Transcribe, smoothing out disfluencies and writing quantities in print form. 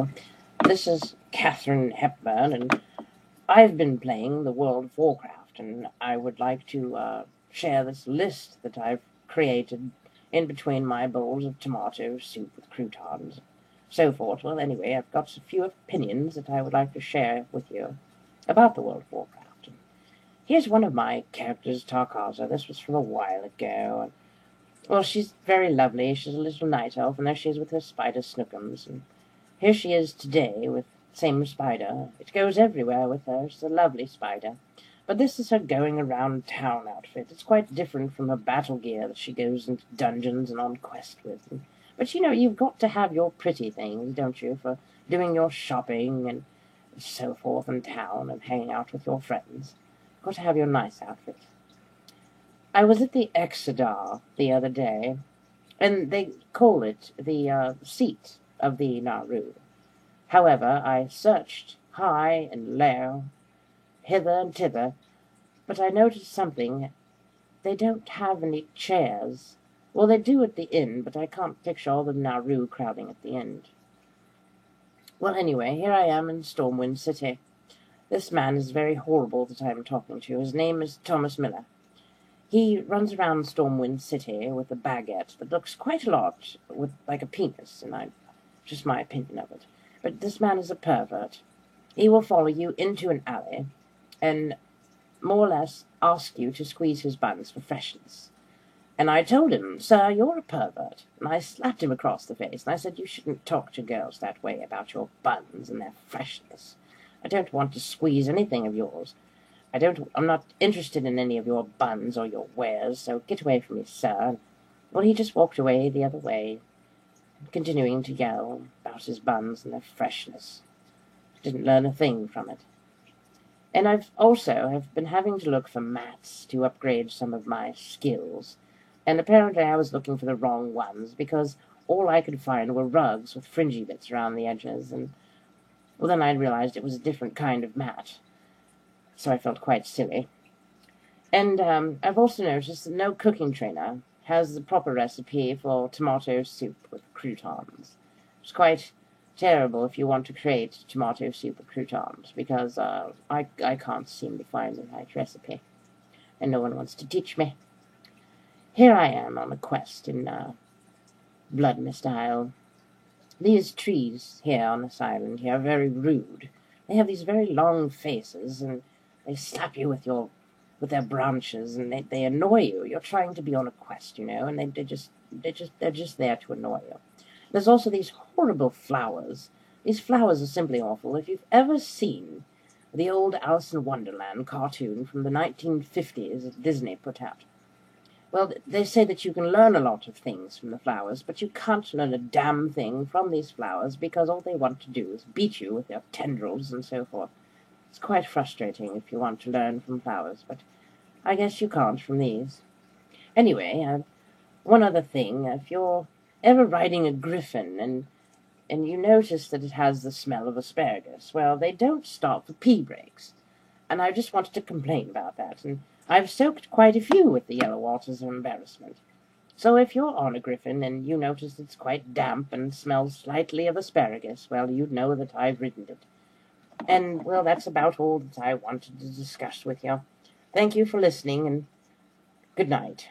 Hello, this is Catherine Hepburn, and I've been playing the World of Warcraft, and I would like to share this list that I've created in between my bowls of tomato soup with croutons, so forth. Well, anyway, I've got a few opinions that I would like to share with you about the World of Warcraft. Here's one of my characters, Tarkaza. This was from a while ago. Well, she's very lovely. She's a little night elf, and there she is with her spider Snookums, and here she is today with same spider. It goes everywhere with her. She's a lovely spider. But this is her going around town outfit. It's quite different from her battle gear that she goes into dungeons and on quest with. But you know, you've got to have your pretty things, don't you, for doing your shopping and so forth in town and hanging out with your friends. You've got to have your nice outfit. I was at the Exodar the other day, and they call it the seat of the Naru. However, I searched high and low, hither and thither, but I noticed something. They don't have any chairs. Well, they do at the inn, but I can't picture all the Naru crowding at the end. Well, anyway, here I am in Stormwind City. This man is very horrible that I am talking to. His name is Thomas Miller. He runs around Stormwind City with a baguette that looks quite a lot like a penis, and just my opinion of it. But this man is a pervert. He will follow you into an alley and more or less ask you to squeeze his buns for freshness. And I told him, "Sir, you're a pervert." And I slapped him across the face, and I said, "You shouldn't talk to girls that way about your buns and their freshness. I don't want to squeeze anything of yours. I'm not interested in any of your buns or your wares, so get away from me, sir." Well, he just walked away the other way, continuing to yell about his buns and their freshness. Didn't learn a thing from it. And I've been having to look for mats to upgrade some of my skills, and apparently I was looking for the wrong ones, because all I could find were rugs with fringy bits around the edges, and well, then I realized it was a different kind of mat. So I felt quite silly. And I've also noticed that no cooking trainer has the proper recipe for tomato soup with croutons. It's quite terrible if you want to create tomato soup with croutons, because I can't seem to find the right recipe, and no one wants to teach me. Here I am on a quest in Bloodmist Isle. These trees here on this island here are very rude. They have these very long faces, and they slap you with their branches, and they annoy you. You're trying to be on a quest, you know, and they're just there to annoy you. There's also these horrible flowers. These flowers are simply awful. If you've ever seen the old Alice in Wonderland cartoon from the 1950s that Disney put out, well, they say that you can learn a lot of things from the flowers, but you can't learn a damn thing from these flowers, because all they want to do is beat you with their tendrils and so forth. It's quite frustrating if you want to learn from flowers, but I guess you can't from these. Anyway, one other thing. If you're ever riding a griffin and you notice that it has the smell of asparagus, well, they don't stop for pee breaks. And I just wanted to complain about that, and I've soaked quite a few with the yellow waters of embarrassment. So if you're on a griffin and you notice it's quite damp and smells slightly of asparagus, well, you'd know that I've ridden it. And, well, that's about all that I wanted to discuss with you. Thank you for listening, and good night.